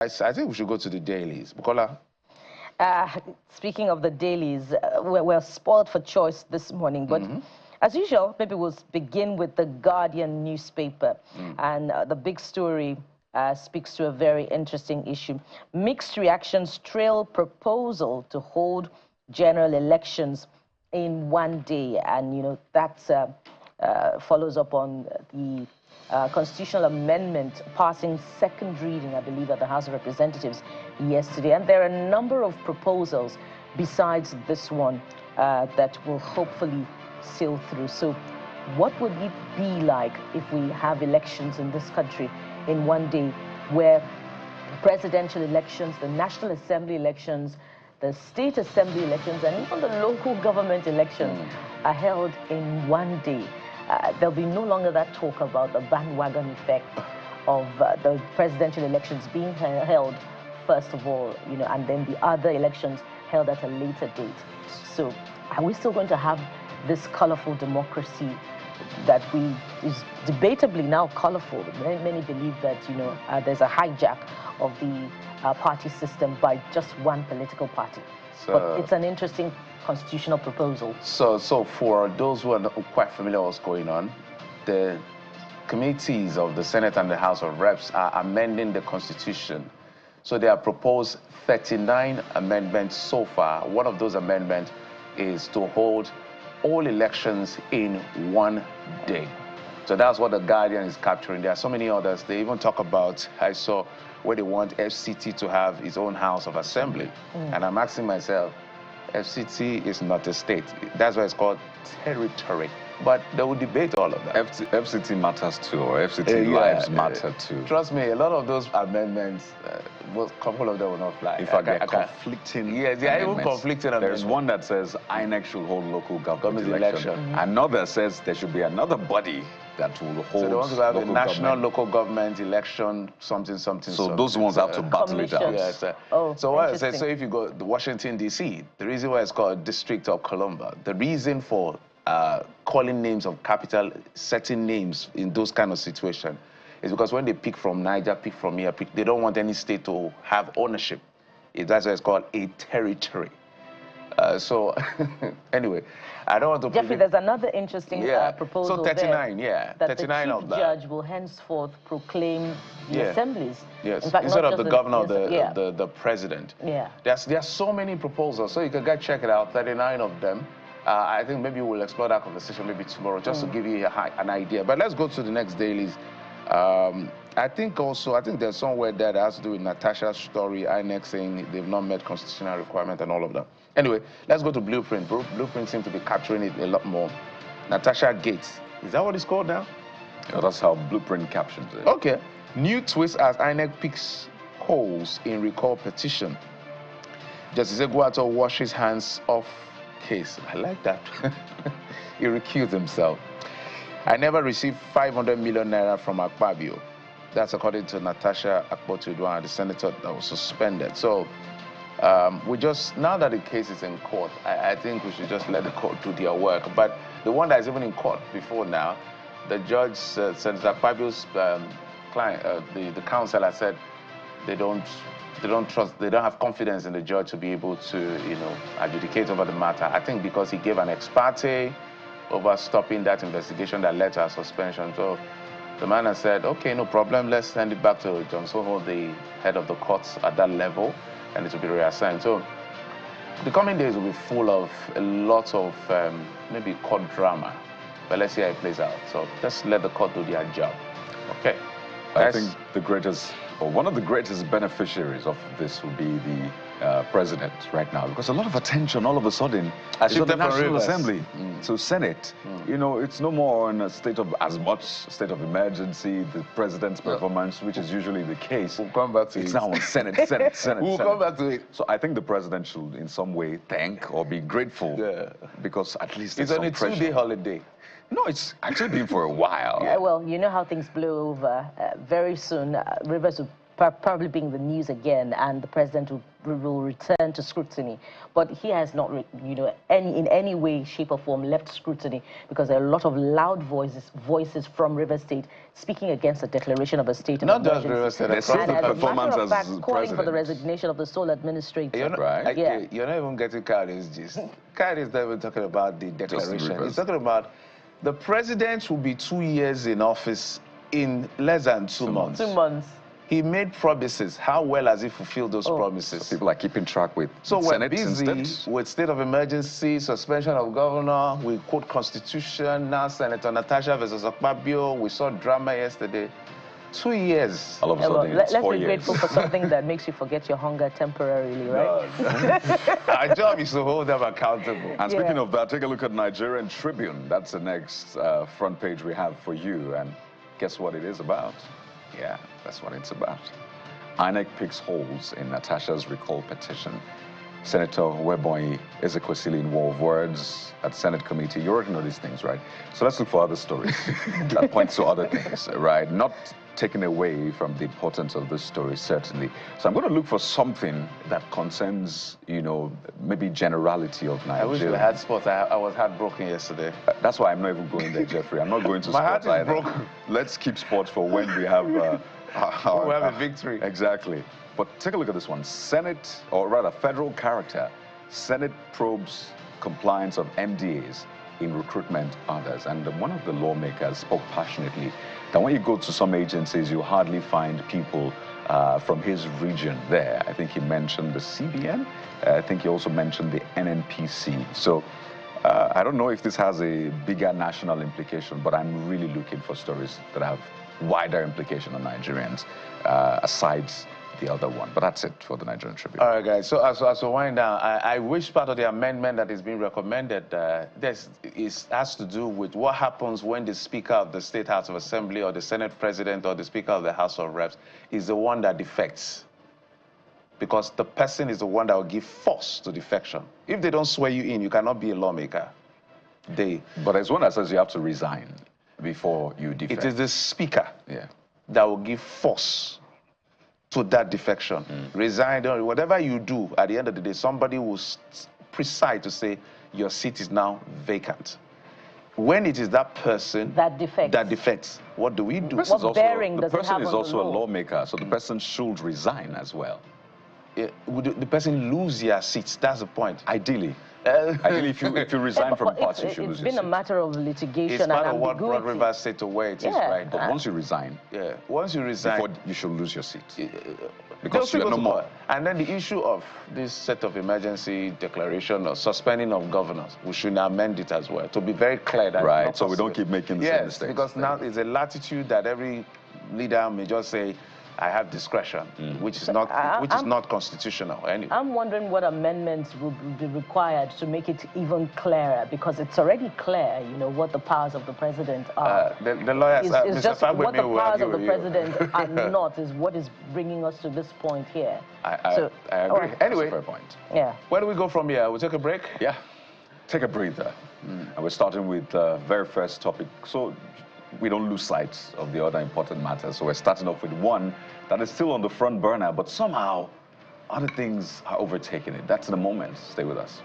I think we should go to the dailies. Bukola? Speaking of the dailies, we're spoiled for choice this morning, but as usual, maybe we'll begin with the Guardian newspaper. And the big story speaks to a very interesting issue. Mixed reactions trail proposal to hold general elections in one day. And, you know, that follows up on the constitutional amendment passing second reading, I believe, at the House of Representatives yesterday. And there are a number of proposals besides this one that will hopefully sail through. So what would it be like if we have elections in this country in one day, where presidential elections, the National Assembly elections, the State Assembly elections, and even the local government elections are held in one day? There'll be no longer that talk about the bandwagon effect of the presidential elections being held first of all, you know, and then the other elections held at a later date. So are we still going to have this colorful democracy that is debatably now colorful? Many believe that, you know, there's a hijack of the party system by just one political party. So, but it's an interesting constitutional proposal. So for those who are not quite familiar with what's going on, the committees of the Senate and the House of Reps are amending the Constitution. So they have proposed 39 amendments so far. One of those amendments is to hold all elections in one day. So that's what the Guardian is capturing. There are so many others. They even talk about, I saw, where they want FCT to have its own House of Assembly. And I'm asking myself, FCT is not a state. That's why it's called territory. But they will debate all of that. FCT matters too, or FCT lives matter too. Trust me, a lot of those amendments, a couple of them will not fly. In fact, they're conflicting. Yes, they are even conflicting. There's one that says INEC should hold local government election. Another says there should be another body that will hold. So they want to have a national local government election, something. So those ones have to battle it out. Yes. So what I said, so if you go to Washington, D.C., the reason why it's called District of Columbia, the reason for calling names of capital, certain names in those kind of situations, is because when they pick from Niger, pick from here, they don't want any state to have ownership. That's why it's called a territory. So anyway, I don't want to... Jeffrey, there's another interesting proposal. So 39, that the chief judge will henceforth proclaim the assemblies. Yes, in fact, instead of the governor or the president. There are so many proposals, so you can go check it out, 39 of them. I think maybe we'll explore that conversation maybe tomorrow, just to give you an idea. But let's go to the next dailies. I think there's somewhere there that has to do with Natasha's story, INEC saying they've not met constitutional requirement and all of that. Anyway, let's go to Blueprint. Blueprint seems to be capturing it a lot more. Natasha Gates. Is that what it's called now? Yeah, that's how Blueprint captions it. Okay. New twist as INEC picks holes in recall petition. Justice Eguato washes hands off case. I like that. He recused himself. I never received 500 million naira from Akpabio. That's according to Natasha Akpotudwan, the senator that was suspended. So now that the case is in court, I think we should just let the court do their work. But the one that is even in court before now, the judge, Senator Akpabio's client, the counselor said they don't have confidence in the judge to be able to, you know, adjudicate over the matter. I think because he gave an ex parte over stopping that investigation that led to her suspension. So the man has said, okay, no problem, let's send it back to John Soho, the head of the courts at that level, and it will be reassigned. So the coming days will be full of a lot of maybe court drama, but let's see how it plays out. So just let the court do their job. Okay. I think the greatest, or one of the greatest beneficiaries of this will be the president right now, because a lot of attention all of a sudden is on the National Assembly. So Senate, you know, it's no more in a state of state of emergency, the president's performance, which is usually the case. We'll come back to it. It's now on Senate. We'll come back to it. So I think the president should in some way thank or be grateful, because at least it's on a 2-day holiday. No, it's actually been for a while. Well, you know how things blow over. Very soon, Rivers will probably being the news again, and the president will return to scrutiny. But he has not, in any way, shape or form left scrutiny, because there are a lot of loud voices from River State speaking against the declaration of a state of emergency. Not just River State. And as a matter of fact, calling for the resignation of the sole administrator. You're not, you're not even getting Kyrie's gist. Kyrie is not even talking about the declaration. He's talking about the president will be 2 years in office in less than 2 months. 2 months. He made promises. How well has he fulfilled those promises? So people are keeping track with So Senate we're busy instead. with state of emergency, suspension of governor, we quote constitution, now Senator Natasha versus Okpabio, we saw drama yesterday. 2 years. All of a sudden, let's it's 4 be years. grateful for something that makes you forget your hunger temporarily, right? Our job is to hold them accountable. And speaking of that, take a look at Nigerian Tribune. That's the next front page we have for you. And guess what it is about? Yeah, that's what it's about. INEC picks holes in Natasha's recall petition. Senator Webonyi Ezekwesili in War of Words at Senate Committee. You already know these things, right? So let's look for other stories that point to other things, right? Not taken away from the importance of this story, certainly. So I'm going to look for something that concerns, maybe generality of Nigeria. I wish we had sports. I was heartbroken yesterday. That's why I'm not even going there, Jeffrey. I'm not going to My sports heart is either. broken. Let's keep sports for when we have... we have a victory. Exactly. But take a look at this one. Senate, or rather federal character, Senate probes compliance of MDAs in recruitment others. And one of the lawmakers spoke passionately that when you go to some agencies, you hardly find people from his region there. I think he mentioned the CBN. I think he also mentioned the NNPC. So I don't know if this has a bigger national implication, but I'm really looking for stories that have wider implication on Nigerians aside the other one. But that's it for the Nigerian Tribune. All right, guys. So as we wind down, I wish part of the amendment that is being recommended has to do with what happens when the Speaker of the State House of Assembly or the Senate President or the Speaker of the House of Reps is the one that defects. Because the person is the one that will give force to defection. If they don't swear you in, you cannot be a lawmaker. But there's one that says you have to resign before you defect. It is the Speaker that will give force to that defection. Resign, whatever you do, at the end of the day, somebody will preside to say your seat is now vacant. When it is that person that defects, what do we do? The person is also a lawmaker, so the person should resign as well. Would the person lose their seats? That's the point. Ideally. Ideally, if you resign from party, you should lose your seat. It's been a matter of litigation it's and part of ambiguity. what brought Rivers State to where it is right now. But once you resign, once you resign, before you should lose your seat. Because you are no more. And then the issue of this set of emergency declaration or suspending of governors, we should amend it as well to be very clear that right. So we don't keep making the same mistakes. Because now it's a latitude that every leader may just say, I have discretion, which is not constitutional anyway. I'm wondering what amendments will be required to make it even clearer, because it's already clear, what the powers of the president are. The lawyers, it's just what the powers of the president are not is what is bringing us to this point here. I agree. Right. Anyway, fair point. Yeah. Where do we go from here? We'll take a break? Yeah. Take a breather. And we're starting with the very first topic. So we don't lose sight of the other important matters. So we're starting off with one that is still on the front burner, but somehow other things are overtaking it. That's the moment. Stay with us.